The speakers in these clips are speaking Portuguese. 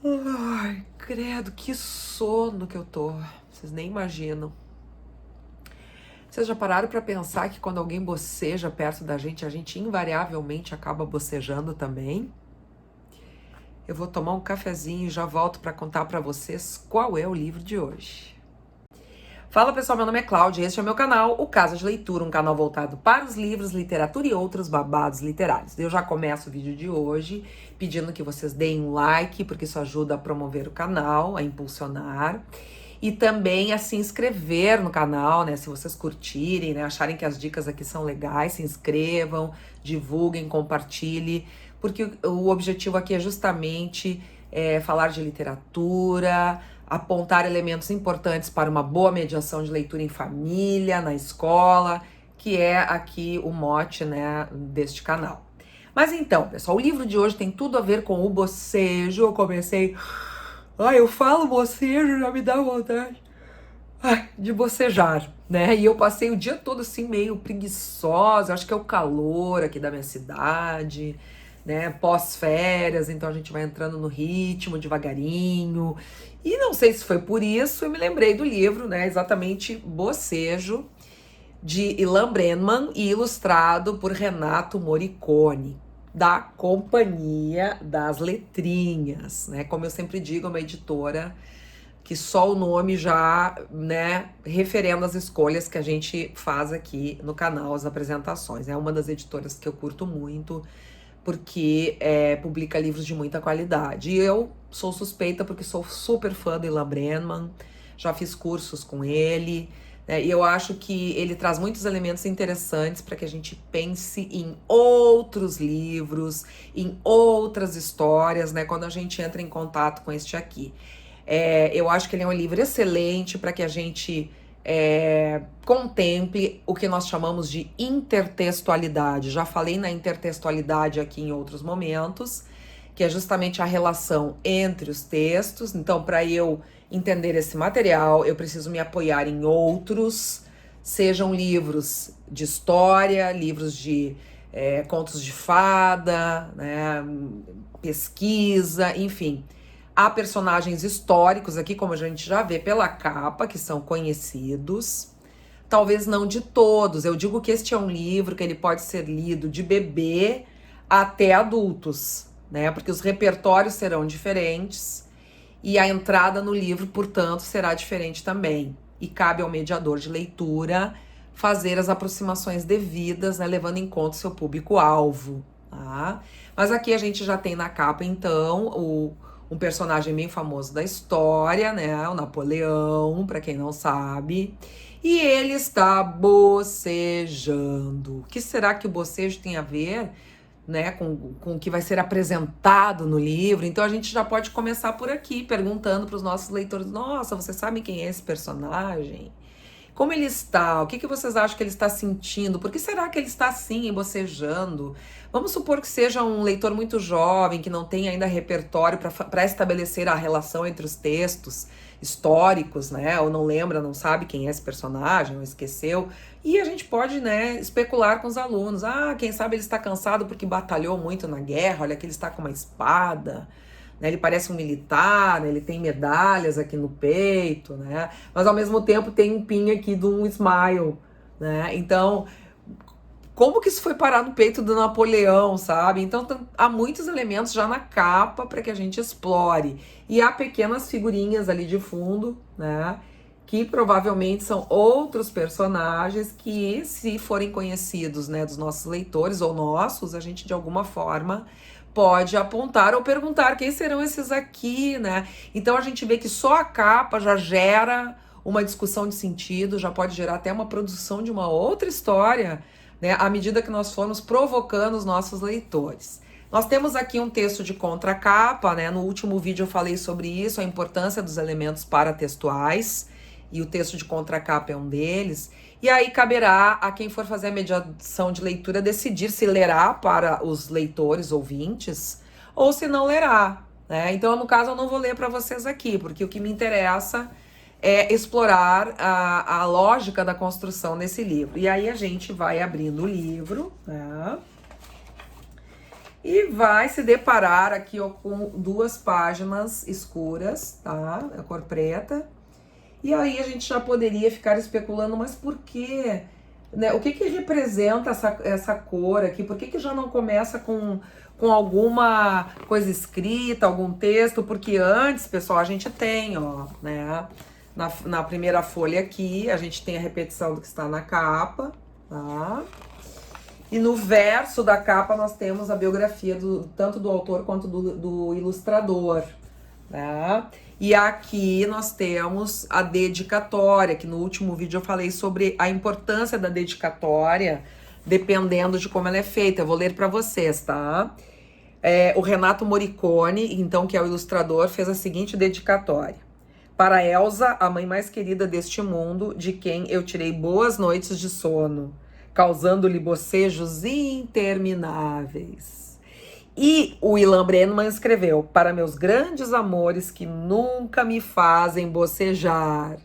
Ai, credo, que sono que eu tô. Vocês nem imaginam. Vocês já pararam pra pensar que quando alguém boceja perto da gente, a gente invariavelmente acaba bocejando também? Eu vou tomar um cafezinho e já volto pra contar pra vocês qual é o livro de hoje. Fala pessoal, meu nome é Cláudia e este é o meu canal, o Casa de Leitura, um canal voltado para os livros, literatura e outros babados literários. Eu já começo o vídeo de hoje pedindo que vocês deem um like, porque isso ajuda a promover o canal, a impulsionar. E também a se inscrever no canal, né? Se vocês curtirem, né? Acharem que as dicas aqui são legais, se inscrevam, divulguem, compartilhem, porque o objetivo aqui é justamente falar de literatura, apontar elementos importantes para uma boa mediação de leitura em família, na escola, que é aqui o mote, né, deste canal. Mas então, pessoal, o livro de hoje tem tudo a ver com o bocejo. Eu comecei... Ai, eu falo bocejo, já me dá vontade de bocejar, né? E eu passei o dia todo assim meio preguiçosa, acho que é o calor aqui da minha cidade, né? Pós-férias, então a gente vai entrando no ritmo devagarinho. E não sei se foi por isso, eu me lembrei do livro, né? Exatamente Bocejo, de Ilan Brenman e ilustrado por Renato Morricone, da Companhia das Letrinhas, né? Como eu sempre digo, é uma editora que só o nome já, né, referendo as escolhas que a gente faz aqui no canal, as apresentações. É uma das editoras que eu curto muito, porque publica livros de muita qualidade. E eu sou suspeita porque sou super fã do Ilan Brenman, já fiz cursos com ele, né, e eu acho que ele traz muitos elementos interessantes para que a gente pense em outros livros, em outras histórias, né, quando a gente entra em contato com este aqui. Eu acho que ele é um livro excelente para que a gente contemple o que nós chamamos de intertextualidade. Já falei na intertextualidade aqui em outros momentos, que é justamente a relação entre os textos. Então, para eu entender esse material, eu preciso me apoiar em outros, sejam livros de história, livros de contos de fada, né, pesquisa, enfim. Há personagens históricos aqui, como a gente já vê pela capa, que são conhecidos. Talvez não de todos. Eu digo que este é um livro que ele pode ser lido de bebê até adultos, né? Porque os repertórios serão diferentes e a entrada no livro, portanto, será diferente também. E cabe ao mediador de leitura fazer as aproximações devidas, né, levando em conta o seu público-alvo, tá? Mas aqui a gente já tem na capa, então, um personagem bem famoso da história, né? O Napoleão, para quem não sabe. E ele está bocejando. O que será que o bocejo tem a ver, né, com o que vai ser apresentado no livro? Então a gente já pode começar por aqui, perguntando para os nossos leitores: nossa, vocês sabem quem é esse personagem? Como ele está? O que vocês acham que ele está sentindo? Por que será que ele está assim, bocejando? Vamos supor que seja um leitor muito jovem, que não tem ainda repertório para estabelecer a relação entre os textos históricos, né? Ou não lembra, não sabe quem é esse personagem, ou esqueceu. E a gente pode, né, especular com os alunos. Ah, quem sabe ele está cansado porque batalhou muito na guerra, olha que ele está com uma espada. Ele parece um militar, né? Ele tem medalhas aqui no peito, né? Mas ao mesmo tempo tem um pin aqui de um smile, né? Então, como que isso foi parar no peito do Napoleão, sabe? Então há muitos elementos já na capa para que a gente explore. E há pequenas figurinhas ali de fundo, né? Que provavelmente são outros personagens que, se forem conhecidos, né, dos nossos leitores ou nossos, a gente de alguma forma pode apontar ou perguntar quem serão esses aqui, né? Então a gente vê que só a capa já gera uma discussão de sentido, já pode gerar até uma produção de uma outra história, né? À medida que nós formos provocando os nossos leitores. Nós temos aqui um texto de contracapa, né? No último vídeo eu falei sobre isso, a importância dos elementos paratextuais, e o texto de contracapa é um deles. E aí caberá a quem for fazer a mediação de leitura decidir se lerá para os leitores ouvintes ou se não lerá, né? Então, no caso, eu não vou ler para vocês aqui, porque o que me interessa é explorar a lógica da construção desse livro. E aí a gente vai abrindo o livro, né? E vai se deparar aqui, ó, com 2 páginas escuras, tá? A cor preta. E aí a gente já poderia ficar especulando, mas por quê? Né? O que que representa essa cor aqui? Por que que já não começa com alguma coisa escrita, algum texto? Porque antes, pessoal, a gente tem, ó, né? Na primeira folha aqui, a gente tem a repetição do que está na capa, tá? E no verso da capa nós temos a biografia tanto do autor quanto do ilustrador, né? E aqui nós temos a dedicatória, que no último vídeo eu falei sobre a importância da dedicatória, dependendo de como ela é feita. Eu vou ler para vocês, tá? O Renato Morricone, então, que é o ilustrador, fez a seguinte dedicatória. Para Elsa, a mãe mais querida deste mundo, de quem eu tirei boas noites de sono, causando-lhe bocejos intermináveis. E o Ilan Brennan escreveu: para meus grandes amores que nunca me fazem bocejar,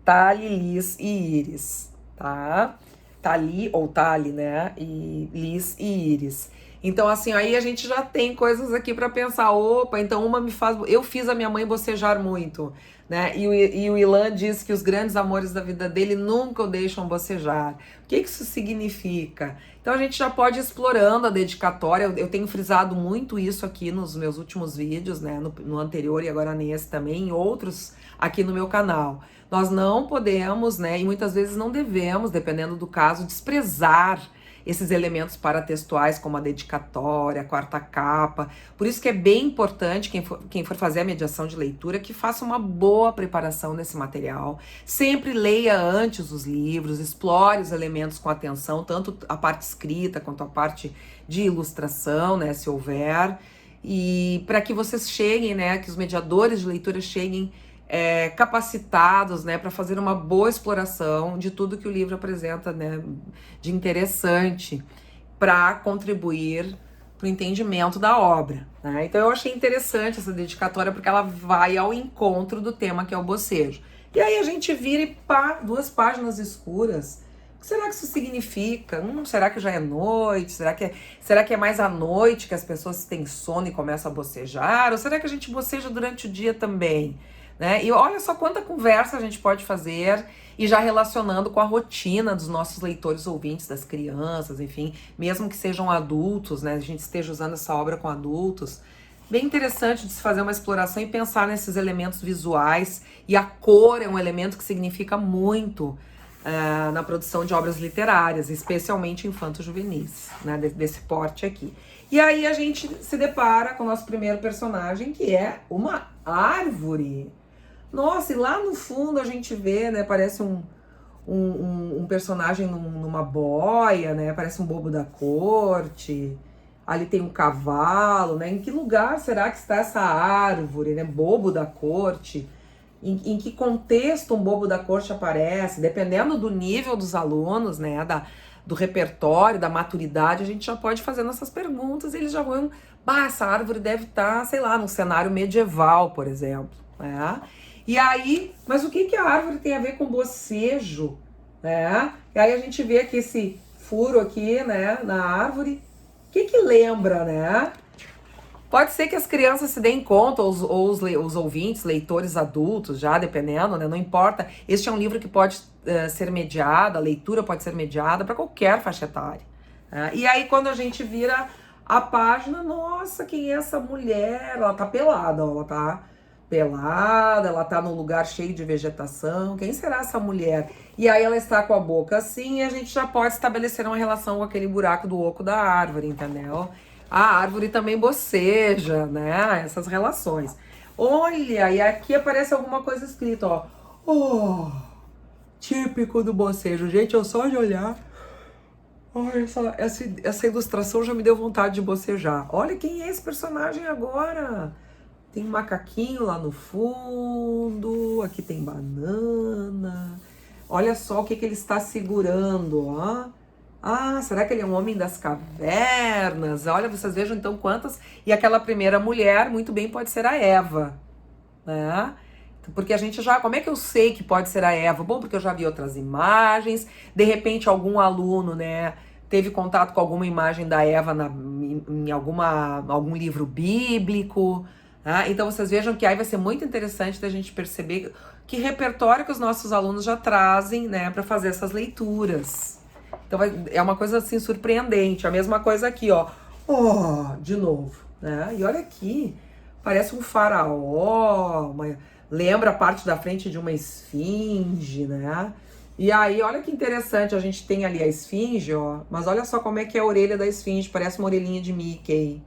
Tali, Liz e Iris, tá? Tali ou Tali, né? E Liz e Iris. Então, assim, aí a gente já tem coisas aqui para pensar. Opa, então uma me faz. Eu fiz a minha mãe bocejar muito, né? E o Ilan diz que os grandes amores da vida dele nunca o deixam bocejar. O que isso significa? Então a gente já pode ir explorando a dedicatória. Eu tenho frisado muito isso aqui nos meus últimos vídeos, né? No anterior e agora nesse também, em outros aqui no meu canal. Nós não podemos, né? E muitas vezes não devemos, dependendo do caso, desprezar esses elementos paratextuais, como a dedicatória, a quarta capa. Por isso que é bem importante, quem for fazer a mediação de leitura, que faça uma boa preparação desse material. Sempre leia antes os livros, explore os elementos com atenção, tanto a parte escrita quanto a parte de ilustração, né, se houver. E para que vocês cheguem, né, que os mediadores de leitura cheguem capacitados, né, para fazer uma boa exploração de tudo que o livro apresenta, né, de interessante para contribuir para o entendimento da obra, né? Então eu achei interessante essa dedicatória porque ela vai ao encontro do tema que é o bocejo. E aí a gente vira e pá, 2 páginas escuras. O que será que isso significa? Será que já é noite? Será que é mais à noite que as pessoas têm sono e começam a bocejar? Ou será que a gente boceja durante o dia também? Né? E olha só quanta conversa a gente pode fazer e já relacionando com a rotina dos nossos leitores ouvintes, das crianças, enfim, mesmo que sejam adultos, né? A gente esteja usando essa obra com adultos. Bem interessante de se fazer uma exploração e pensar nesses elementos visuais. E a cor é um elemento que significa muito na produção de obras literárias, especialmente infanto-juvenis, né? Desse porte aqui. E aí a gente se depara com o nosso primeiro personagem, que é uma árvore. Nossa, e lá no fundo a gente vê, né, parece um personagem numa boia, né, parece um bobo da corte. Ali tem um cavalo, né, em que lugar será que está essa árvore, né, bobo da corte? Em que contexto um bobo da corte aparece? Dependendo do nível dos alunos, né, do repertório, da maturidade, a gente já pode fazer essas perguntas e eles já vão, essa árvore deve estar, sei lá, num cenário medieval, por exemplo, né? E aí, mas o que a árvore tem a ver com bocejo, né? E aí a gente vê aqui esse furo aqui, né, na árvore. O que lembra, né? Pode ser que as crianças se deem conta, ou os ouvintes, leitores adultos, já dependendo, né? Não importa. Este é um livro que pode ser mediado, a leitura pode ser mediada para qualquer faixa etária. Né? E aí, quando a gente vira a página, nossa, quem é essa mulher? Ela tá pelada, ó, ela tá pelada, ela tá num lugar cheio de vegetação. Quem será essa mulher? E aí ela está com a boca assim e a gente já pode estabelecer uma relação com aquele buraco do oco da árvore, entendeu? A árvore também boceja, né? Essas relações. Olha, e aqui aparece alguma coisa escrita, ó. Oh, típico do bocejo. Gente, eu só de olhar... Olha, essa ilustração já me deu vontade de bocejar. Olha quem é esse personagem agora. Tem um macaquinho lá no fundo. Aqui tem banana. Olha só o que ele está segurando, ó. Ah, será que ele é um homem das cavernas? Olha, vocês vejam então quantas... E aquela primeira mulher, muito bem, pode ser a Eva, né? Porque a gente já... Como é que eu sei que pode ser a Eva? Bom, porque eu já vi outras imagens. De repente, algum aluno, né, teve contato com alguma imagem da Eva em algum livro bíblico. Tá? Então vocês vejam que aí vai ser muito interessante da gente perceber que repertório que os nossos alunos já trazem, né, para fazer essas leituras. Então é uma coisa assim surpreendente. A mesma coisa aqui, ó. Ó, de novo, né? E olha aqui, parece um faraó, lembra a parte da frente de uma esfinge, né? E aí, olha que interessante, a gente tem ali a esfinge, ó. Mas olha só como é que é a orelha da esfinge, parece uma orelhinha de Mickey.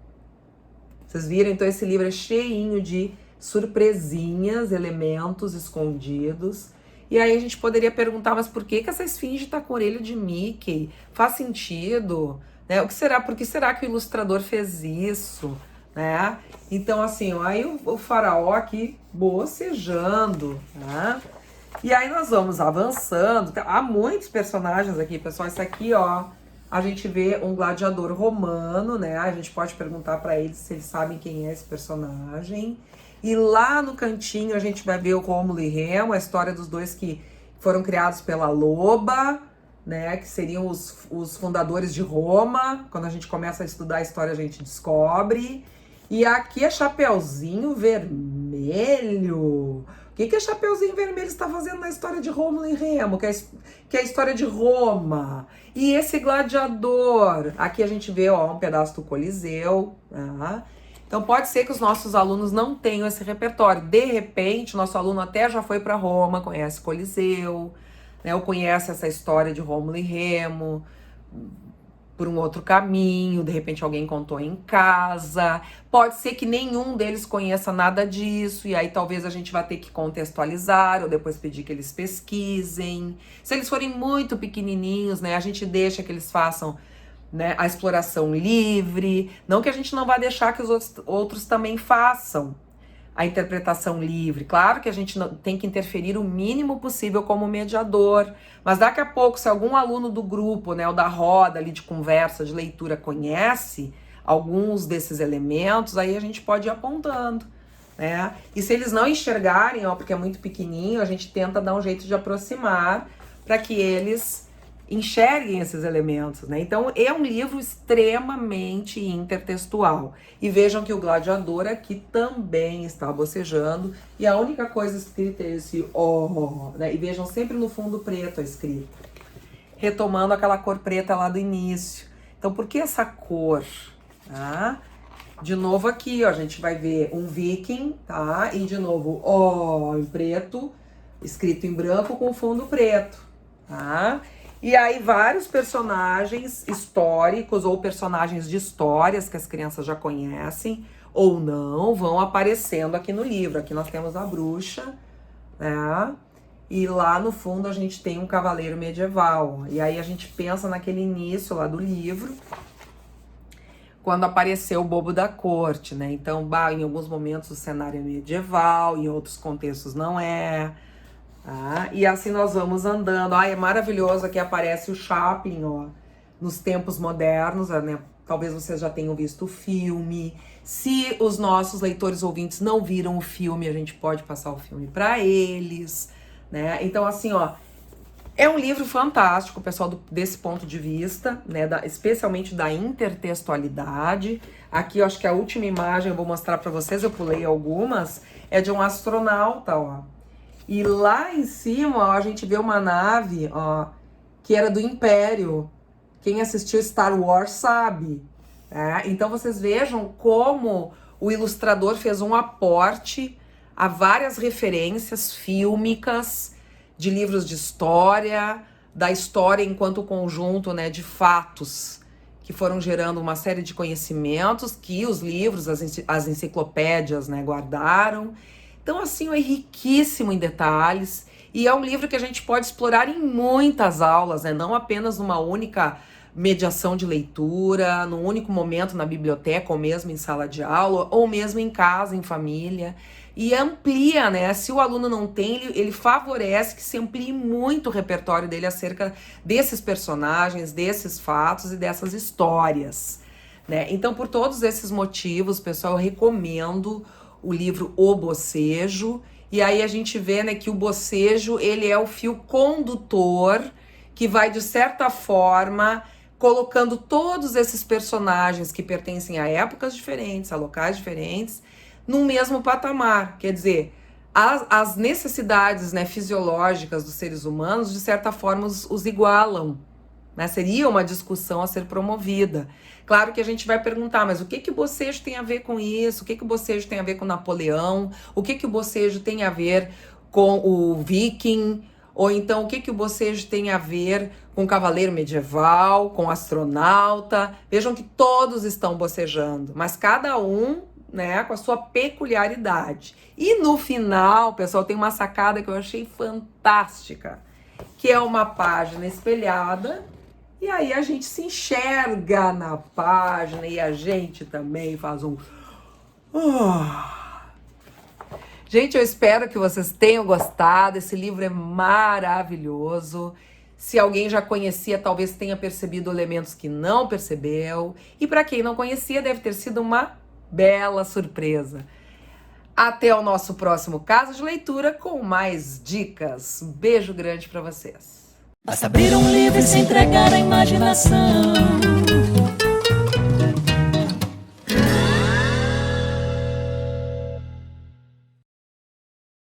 Vocês viram? Então esse livro é cheinho de surpresinhas, elementos escondidos. E aí a gente poderia perguntar, mas por que essa esfinge tá com orelha de Mickey? Faz sentido, né? O que será? Por que será que o ilustrador fez isso, né? Então assim, ó, aí o faraó aqui bocejando, né? E aí nós vamos avançando. Há muitos personagens aqui, pessoal. Isso aqui, ó, a gente vê um gladiador romano, né? A gente pode perguntar para eles se eles sabem quem é esse personagem. E lá no cantinho a gente vai ver o Rômulo e Remo, a história dos dois que foram criados pela loba, né? Que seriam os fundadores de Roma. Quando a gente começa a estudar a história, a gente descobre. E aqui é Chapeuzinho Vermelho. O que a Chapeuzinho Vermelho está fazendo na história de Rômulo e Remo, que é a história de Roma? E esse gladiador, aqui a gente vê, ó, um pedaço do Coliseu, né? Então pode ser que os nossos alunos não tenham esse repertório. De repente, o nosso aluno até já foi para Roma, conhece Coliseu, né, ou conhece essa história de Rômulo e Remo por um outro caminho, de repente alguém contou em casa. Pode ser que nenhum deles conheça nada disso, e aí talvez a gente vá ter que contextualizar, ou depois pedir que eles pesquisem. Se eles forem muito pequenininhos, né, a gente deixa que eles façam, né, a exploração livre. Não que a gente não vá deixar que os outros também façam a interpretação livre. Claro que a gente tem que interferir o mínimo possível como mediador, mas daqui a pouco, se algum aluno do grupo, né, ou da roda ali de conversa, de leitura, conhece alguns desses elementos, aí a gente pode ir apontando, né? E se eles não enxergarem, ó, porque é muito pequenininho, a gente tenta dar um jeito de aproximar para que eles enxerguem esses elementos, né? Então é um livro extremamente intertextual. E vejam que o gladiador aqui também está bocejando, e a única coisa escrita é esse ó, né? E vejam sempre no fundo preto a escrita, retomando aquela cor preta lá do início. Então por que essa cor? Tá? De novo aqui, ó, a gente vai ver um viking, tá? E de novo ó em preto, escrito em branco com fundo preto, tá? E aí vários personagens históricos ou personagens de histórias que as crianças já conhecem ou não vão aparecendo aqui no livro. Aqui nós temos a bruxa, né? E lá no fundo a gente tem um cavaleiro medieval. E aí a gente pensa naquele início lá do livro, quando apareceu o bobo da corte, né? Então, em alguns momentos o cenário é medieval, em outros contextos não é. Ah, e assim nós vamos andando. É maravilhoso que aparece o Chaplin, ó, nos tempos modernos, né? Talvez vocês já tenham visto o filme. Se os nossos leitores ouvintes não viram o filme, a gente pode passar o filme para eles, né? Então, assim, ó, é um livro fantástico, pessoal, desse ponto de vista, né? Especialmente da intertextualidade. Aqui, eu acho que a última imagem eu vou mostrar para vocês, eu pulei algumas, é de um astronauta, ó. E lá em cima, ó, a gente vê uma nave, ó, que era do Império. Quem assistiu Star Wars sabe. Né? Então vocês vejam como o ilustrador fez um aporte a várias referências fílmicas, de livros de história, da história enquanto conjunto, né, de fatos que foram gerando uma série de conhecimentos que os livros, as enciclopédias, né, guardaram. Então, assim, é riquíssimo em detalhes e é um livro que a gente pode explorar em muitas aulas, né? Não apenas numa única mediação de leitura, num único momento na biblioteca ou mesmo em sala de aula ou mesmo em casa, em família. E amplia, né? Se o aluno não tem, ele favorece que se amplie muito o repertório dele acerca desses personagens, desses fatos e dessas histórias, né? Então, por todos esses motivos, pessoal, eu recomendo o livro O Bocejo, e aí a gente vê, né, que o bocejo, ele é o fio condutor que vai, de certa forma, colocando todos esses personagens que pertencem a épocas diferentes, a locais diferentes, no mesmo patamar. Quer dizer, as necessidades, né, fisiológicas dos seres humanos, de certa forma, os igualam, né? Seria uma discussão a ser promovida. Claro que a gente vai perguntar, mas o que que o bocejo tem a ver com isso? O que que o bocejo tem a ver com Napoleão? O que que o bocejo tem a ver com o Viking? Ou então, o que que o bocejo tem a ver com o cavaleiro medieval, com o astronauta? Vejam que todos estão bocejando, mas cada um, né, com a sua peculiaridade. E no final, pessoal, tem uma sacada que eu achei fantástica, que é uma página espelhada, e aí a gente se enxerga na página e a gente também faz um... Gente, eu espero que vocês tenham gostado. Esse livro é maravilhoso. Se alguém já conhecia, talvez tenha percebido elementos que não percebeu. E para quem não conhecia, deve ter sido uma bela surpresa. Até o nosso próximo caso de leitura com mais dicas. Um beijo grande para vocês. Basta abrir um livro e se entregar à imaginação.